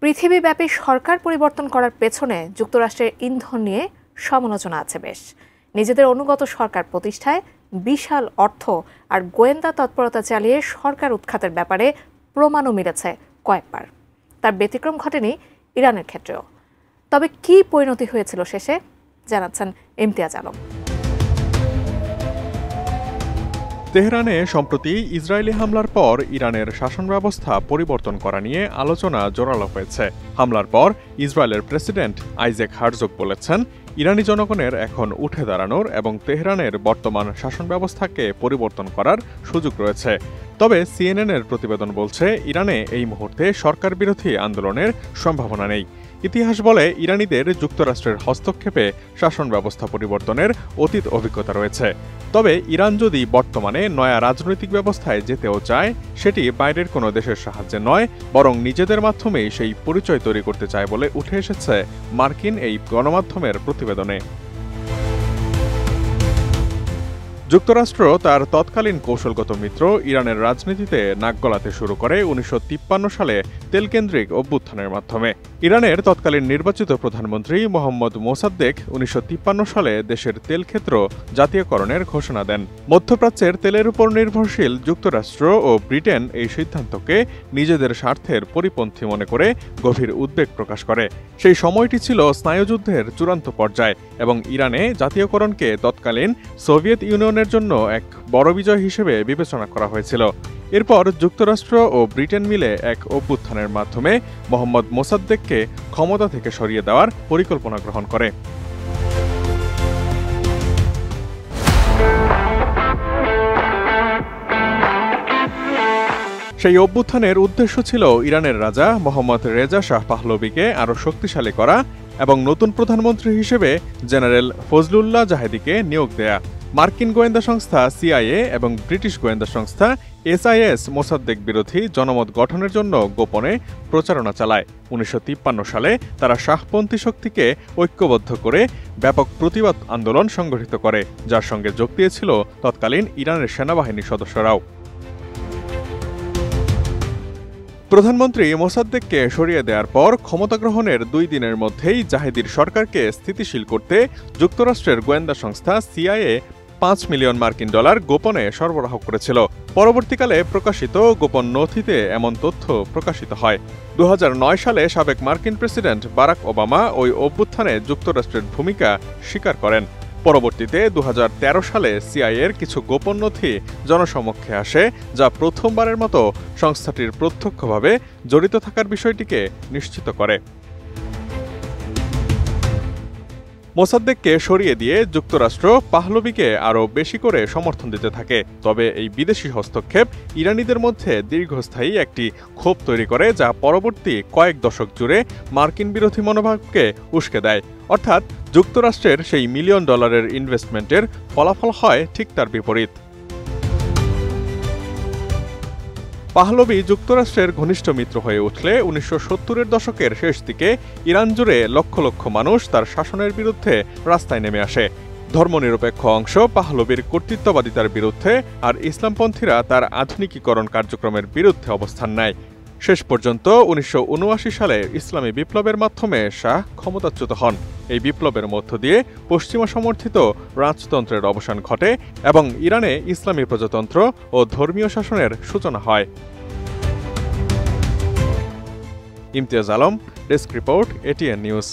পৃথিবীব্যাপী সরকার পরিবর্তন করার পেছনে যুক্তরাষ্ট্রের ইন্ধন নিয়ে সমালোচনা আছে বেশ। নিজেদের অনুগত সরকার প্রতিষ্ঠায় বিশাল অর্থ আর গোয়েন্দা তৎপরতা চালিয়ে সরকার উৎখাতের ব্যাপারে প্রমাণও মিলেছে কয়েকবার। তার ব্যতিক্রম ঘটেনি ইরানের ক্ষেত্রেও। তবে কি পরিণতি হয়েছিল শেষে, জানাচ্ছেন ইমতিয়াজ আলম। তেহরানে সম্প্রতি ইসরায়েলি হামলার পর ইরানের শাসন ব্যবস্থা পরিবর্তন করা নিয়ে আলোচনা জোরালো হয়েছে। হামলার পর ইসরায়েলের প্রেসিডেন্ট আইজ্যাক হারজগ বলেছেন, ইরানি জনগণের এখন উঠে দাঁড়ানোর এবং তেহরানের বর্তমান শাসন ব্যবস্থাকে পরিবর্তন করার সুযোগ রয়েছে। তবে সিএনএনের প্রতিবেদন বলছে, ইরানে এই মুহূর্তে সরকার বিরোধী আন্দোলনের সম্ভাবনা নেই। ইতিহাস বলে, ইরানিদের যুক্তরাষ্ট্রের হস্তক্ষেপে শাসন ব্যবস্থা পরিবর্তনের অতীত অভিজ্ঞতা রয়েছে। তবে ইরান যদি বর্তমানে নয়া রাজনৈতিক ব্যবস্থায় যেতেও চায়, সেটি বাইরের কোনো দেশের সাহায্যে নয়, বরং নিজেদের মাধ্যমেই সেই পরিচয় তৈরি করতে চায় বলে উঠে এসেছে মার্কিন এই গণমাধ্যমের প্রতিবেদনে। যুক্তরাষ্ট্র তার তৎকালীন কৌশলগত মিত্র ইরানের রাজনীতিতে নাক গলাতে শুরু করে ১৯৫৩ সালে তেলকেন্দ্রিক অভ্যুত্থানের মাধ্যমে। ইরানের তৎকালীন নির্বাচিত প্রধানমন্ত্রী মোহাম্মদ মোসাদ্দেক ১৯৫৩ সালে দেশের তেলক্ষেত্র জাতীয়করণের ঘোষণা দেন। মধ্যপ্রাচ্যের তেলের উপর নির্ভরশীল যুক্তরাষ্ট্র ও ব্রিটেন এই সিদ্ধান্তকে নিজেদের স্বার্থের পরিপন্থী মনে করে গভীর উদ্বেগ প্রকাশ করে। সেই সময়টি ছিল স্নায়ুযুদ্ধের চূড়ান্ত পর্যায় এবং ইরানে জাতীয়করণকে তৎকালীন সোভিয়েত ইউনিয়নের জন্য এক বড় বিজয় হিসেবে বিবেচনা করা হয়েছিল। এরপর যুক্তরাষ্ট্র ও ব্রিটেন মিলে এক অভ্যুত্থানের মাধ্যমে মোহাম্মদ মোসাদ্দেককে ক্ষমতা থেকে সরিয়ে দেওয়ার পরিকল্পনা গ্রহণ করে। সেই অভ্যুত্থানের উদ্দেশ্য ছিল ইরানের রাজা মোহাম্মদ রেজা শাহ পাহলভীকে আরও শক্তিশালী করা এবং নতুন প্রধানমন্ত্রী হিসেবে জেনারেল ফজলুল্লাহ জাহেদিকে নিয়োগ দেয়া। মার্কিন গোয়েন্দা সংস্থা সিআইএ এবং ব্রিটিশ গোয়েন্দা সংস্থা এসআইএস মোসাদ্দেক বিরোধী জনমত গঠনের জন্য গোপনে প্রচারণা চালায়। ১৯৫৩ সালে তারা শাহপন্থী শক্তিকে ঐক্যবদ্ধ করে ব্যাপক প্রতিবাদ আন্দোলন সংগঠিত করে, যার সঙ্গে যোগ দিয়েছিল তৎকালীন ইরানের সেনাবাহিনীর সদস্যরাও। প্রধানমন্ত্রী মোসাদ্দেককে সরিয়ে দেওয়ার পর ক্ষমতা গ্রহণের ২ দিনের মধ্যেই জাহেদির সরকারকে স্থিতিশীল করতে যুক্তরাষ্ট্রের গোয়েন্দা সংস্থা সিআইএ $৫ মিলিয়ন গোপনে সরবরাহ করেছিল। পরবর্তীকালে প্রকাশিত গোপন নথিতে এমন তথ্য প্রকাশিত হয়। ২০০৯ সালে সাবেক মার্কিন প্রেসিডেন্ট বারাক ওবামা ওই অভ্যুত্থানে যুক্তরাষ্ট্রের ভূমিকা স্বীকার করেন। পরবর্তীতে ২০১৩ সালে সিআইএর কিছু গোপন নথি জনসমক্ষে আসে, যা প্রথমবারের মতো সংস্থাটির প্রত্যক্ষভাবে জড়িত থাকার বিষয়টিকে নিশ্চিত করে। মোসাদ্দেককে সরিয়ে দিয়ে যুক্তরাষ্ট্র পাহলভীকে আরও বেশি করে সমর্থন দিতে থাকে। তবে এই বিদেশি হস্তক্ষেপ ইরানিদের মধ্যে দীর্ঘস্থায়ী একটি ক্ষোভ তৈরি করে, যা পরবর্তী কয়েক দশক জুড়ে মার্কিন বিরোধী মনোভাবকে উস্কে দেয়। অর্থাৎ যুক্তরাষ্ট্রের সেই $1 মিলিয়ন ইনভেস্টমেন্টের ফলাফল হয় ঠিক তার বিপরীত। পাহলভী যুক্তরাষ্ট্রের ঘনিষ্ঠ মিত্র হয়ে উঠলে ১৯৭০-এর দশকের শেষ দিকে ইরান জুড়ে লক্ষ লক্ষ মানুষ তার শাসনের বিরুদ্ধে রাস্তায় নেমে আসে। ধর্মনিরপেক্ষ অংশ পাহলভীর কর্তৃত্ববাদিতার বিরুদ্ধে আর ইসলামপন্থীরা তার আধুনিকীকরণ কার্যক্রমের বিরুদ্ধে অবস্থান নেয়। শেষ পর্যন্ত ১৯৭৯ সালে ইসলামী বিপ্লবের মাধ্যমে শাহ ক্ষমতাচ্যুত হন। এই বিপ্লবের মধ্য দিয়ে পশ্চিমা সমর্থিত রাজতন্ত্রের অবসান ঘটে এবং ইরানে ইসলামী প্রজাতন্ত্র ও ধর্মীয় শাসনের সূচনা হয়। Imtiaz Alam, desk report, ATN news.